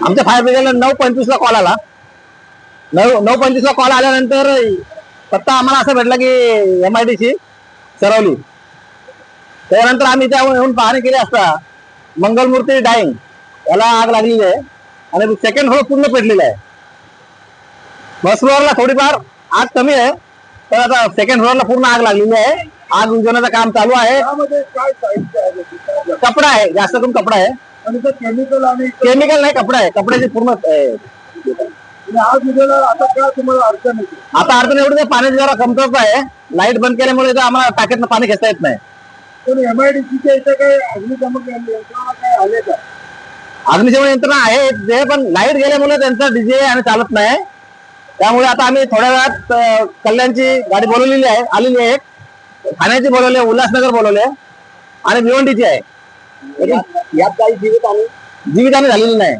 आमच्या फायर ब्रिगेडला 9:25 ला कॉल आला. 9:25 ला कॉल आल्यानंतर पत्ता आम्हाला असं भेटला की MIDC सरवली. त्यानंतर आम्ही त्या येऊन पाहणी केली असता मंगलमूर्ती डाईंग याला आग लागलेली आहे आणि सेकंड फ्लोअर पूर्ण पेटलेला आहे. फर्स्ट फ्लोअरला थोडीफार आग कमी आहे, तर आता सेकंड फ्लोअरला पूर्ण आग लागलेली आहे. आग विझवण्याचं काम चालू आहे. कपडा आहे, जास्त करून कपडा आहे. केमिकल नाही, कपडा आहे. कपड्याची पूर्ण आता अडचण एवढी पाण्याची जरा कमतरता आहे. लाईट बंद केल्यामुळे आम्हाला टाकीतनं पाणी घेता येत नाही. MIDCच्या इथे काही अग्निशमन यंत्रणा काय आले का? अग्निशमन यंत्रणा आहे ते, पण लाईट गेल्यामुळे त्यांचा डीजे आणि चालत नाही. त्यामुळे आता आम्ही थोड्या वेळात कल्याणची गाडी बोलवलेली आहे, आलेली आहे. ठाण्याची बोलवले, उल्हासनगर बोलवले आणि भिवंडीची आहे. यात काही जीवितहानी झालेली नाही.